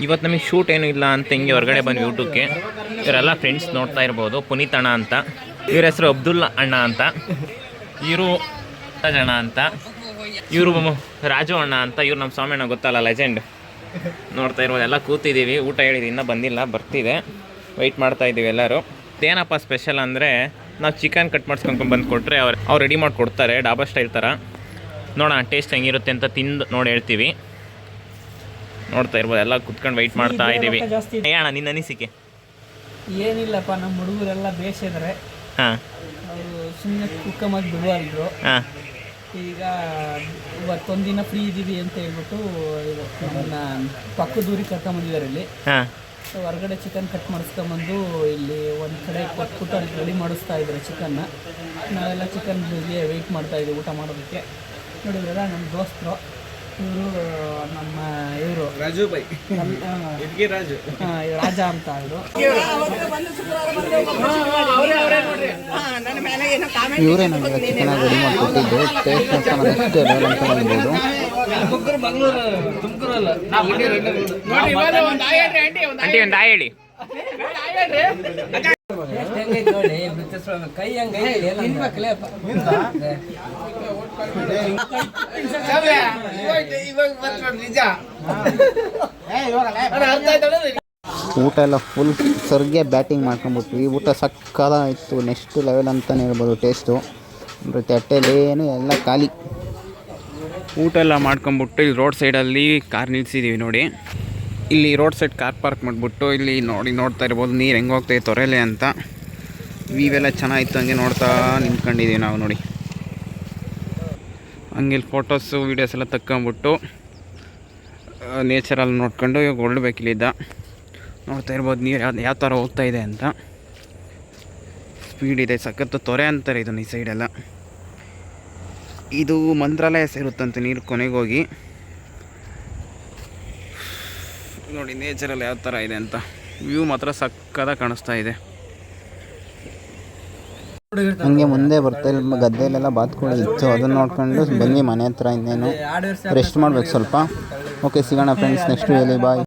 ಇವತ್ತು ನಮಗೆ ಶೂಟ್ ಏನೂ ಇಲ್ಲ ಅಂತ ಹಿಂಗೆ ಹೊರಗಡೆ ಬಂದ್ವಿ ಊಟಕ್ಕೆ. ಇವರೆಲ್ಲ ಫ್ರೆಂಡ್ಸ್ ನೋಡ್ತಾ ಇರ್ಬೋದು. ಪುನೀತ್ ಅಣ್ಣ ಅಂತ, ಇವ್ರ ಹೆಸರು ಅಬ್ದುಲ್ಲಾ ಅಣ್ಣ ಅಂತ, ಇವರು ಅಣ್ಣ ಅಂತ, ಇವರು ರಾಜು ಅಣ್ಣ ಅಂತ, ಇವ್ರು ನಮ್ಮ ಸ್ವಾಮಿ ಅಣ್ಣ ಗೊತ್ತಲ್ಲ, ಲೆಜೆಂಡ್. ನೋಡ್ತಾ ಇರ್ಬೋದು. ಎಲ್ಲ ಕೂತಿದ್ದೀವಿ, ಊಟ ಹೇಳಿದ್ವಿ, ಇನ್ನೂ ಬಂದಿಲ್ಲ, ಬರ್ತಿದೆ, ವೆಯ್ಟ್ ಮಾಡ್ತಾ ಇದ್ದೀವಿ ಎಲ್ಲರೂ. ಏನಪ್ಪ ಸ್ಪೆಷಲ್ ಅಂದರೆ ನಾವು ಚಿಕನ್ ಕಟ್ ಮಾಡಿಸ್ಕೊಂಡು ಬಂದು ಕೊಟ್ಟರೆ ಅವ್ರು ರೆಡಿ ಮಾಡಿ ಕೊಡ್ತಾರೆ, ಡಾಬಾ ಸ್ಟೈಲ್ ಥರ. ನೋಡೋಣ ಟೇಸ್ಟ್ ಹೆಂಗಿರುತ್ತೆ ಅಂತ ತಿಂದು ನೋಡಿ ಹೇಳ್ತೀವಿ. ನೋಡ್ತಾ ಇರ್ಬೋದು, ಎಲ್ಲ ಕುತ್ಕೊಂಡು ವೆಯ್ಟ್ ಮಾಡ್ತಾ ಇದ್ದೀವಿ. ಅಣ್ಣ ನಿನ್ನ ಅನಿಸಿಕೆ ಏನಿಲ್ಲಪ್ಪ, ನಮ್ಮ ಹುಡುಗರೆಲ್ಲ ಬೇಸಿದ್ರೆ ಅವರು ಸುಮ್ಮನೆ ಕುಕ್ಕಮಾಗಿ ಬಿಡುವಲ್ರು. ಈಗ ಇವತ್ತೊಂದಿನ ಫ್ರೀ ಇದ್ದೀವಿ ಅಂತ ಹೇಳ್ಬಿಟ್ಟು ನಮ್ಮನ್ನ ಪಕ್ಕದೂರಿಗೆ ಕರ್ಕೊಂಬಂದಿದ್ದಾರೆ. ಇಲ್ಲಿ ಹೊರಗಡೆ ಚಿಕನ್ ಕಟ್ ಮಾಡಿಸ್ಕೊಂಬಂದು ಇಲ್ಲಿ ಒಂದು ಕಡೆ ಕೊಟ್ಬಿಟ್ಟು ಅದಕ್ಕೆ ರೆಡಿ ಮಾಡಿಸ್ತಾ ಇದ್ದಾರೆ ಚಿಕನ್ನ. ನಾವೆಲ್ಲ ಚಿಕನ್ಗೆ ವೆಯ್ಟ್ ಮಾಡ್ತಾ ಇದ್ದೀವಿ ಊಟ ಮಾಡೋದಕ್ಕೆ. ನೋಡಿದ್ರಲ್ಲ ನಮ್ಮ ದೋಸ್ತರು, ಇವರು ನಮ್ಮ ಇವರು ರಾಜು ಬೈ, ರಾಜು ರಾಜ ಅಂತ ಇವರು. ಇವರೇ ನಮಗೆ ಚಿಕನ್ ರೆಡಿ ಮಾಡಿಕೊಟ್ಟಿದ್ದು. ಟೇಸ್ಟ್ ನೋಡ್ಕೊಂಡು ನೆಕ್ಸ್ಟ್ ಲೆವೆಲ್ ಅಂತ ಹೇಳ್ಬೋದು. ಆಂಟಿ ಒಂದು ಆಯ್ ಹೇಳಿ. ಕೈ ಹಂಗೆ ಊಟ ಎಲ್ಲ ಫುಲ್ ಸರ್ಗೆ ಬ್ಯಾಟಿಂಗ್ ಮಾಡ್ಕೊಂಡ್ಬಿಟ್ವಿ. ಊಟ ಸಕ್ಕತ್ತಾಗಿತ್ತು, ನೆಕ್ಸ್ಟ್ ಲೆವೆಲ್ ಅಂತಲೇ ಹೇಳ್ಬೋದು. ಟೇಸ್ಟು ಅಂದರೆ ತಟ್ಟೆಲಿ ಏನು ಎಲ್ಲ ಖಾಲಿ. ಊಟ ಎಲ್ಲ ಮಾಡ್ಕೊಂಬಿಟ್ಟು ಇಲ್ಲಿ ರೋಡ್ ಸೈಡಲ್ಲಿ ಕಾರ್ ನಿಲ್ಸಿದ್ದೀವಿ ನೋಡಿ. ಇಲ್ಲಿ ರೋಡ್ ಸೈಡ್ ಕಾರ್ ಪಾರ್ಕ್ ಮಾಡಿಬಿಟ್ಟು ಇಲ್ಲಿ ನೋಡ್ತಾ ಇರ್ಬೋದು ನೀರು ಹೆಂಗೆ ಹೋಗ್ತಾಯಿದೆ ತೊರೆಲೆ ಅಂತ. ವೀವೆಲ್ಲ ಚೆನ್ನಾಗಿತ್ತು, ಹಂಗೆ ನೋಡ್ತಾ ನಿಂತ್ಕೊಂಡಿದ್ದೀವಿ ನಾವು ನೋಡಿ. ಹಂಗೆ ಇಲ್ಲಿ ಫೋಟೋಸು ವೀಡಿಯೋಸ್ ಎಲ್ಲ ತಕ್ಕೊಂಬಿಟ್ಟು ನೇಚರಲ್ಲಿ ನೋಡ್ಕೊಂಡು ಇವಾಗ ಹೊರಡ್ಬೇಕಿಲ್ಲಿದ್ದ. ನೋಡ್ತಾ ಇರ್ಬೋದು ನೀರು ಯಾವ ಥರ ಹೋಗ್ತಾಯಿದೆ ಅಂತ. ಸ್ಪೀಡ್ ಇದೆ, ಸಖತ್ತು ತೊರೆ ಅಂತಾರೆ ಇದನ್ನು ಈ ಸೈಡೆಲ್ಲ. ಇದು ಮಂತ್ರಾಲಯ ಸೇರುತ್ತಂತೆ ನೀರು ಕೊನೆಗೋಗಿ. ನೋಡಿ ನೇಚರಲ್ಲಿ ಯಾವ ಥರ ಇದೆ ಅಂತ. ವ್ಯೂ ಮಾತ್ರ ಸಕ್ಕತ್ತಾಗಿ ಕಾಣಿಸ್ತಾ ಇದೆ. ಹಂಗೆ ಮುಂದೆ ಬರ್ತಾ ಇಲ್ಲ, ಗದ್ದೆಯಲ್ಲೆಲ್ಲ ಬಾತ್ಕೋಳಿ ಇತ್ತು, ಅದನ್ನು ನೋಡ್ಕೊಂಡು ಬನ್ನಿ ಮನೆ ಹತ್ರ. ಇನ್ನೇನು ರೆಸ್ಟ್ ಮಾಡ್ಬೇಕು ಸ್ವಲ್ಪ. ಓಕೆ, ಸಿಗೋಣ ಫ್ರೆಂಡ್ಸ್ ನೆಕ್ಸ್ಟ್ ವೇಳೆ. ಬಾಯ್.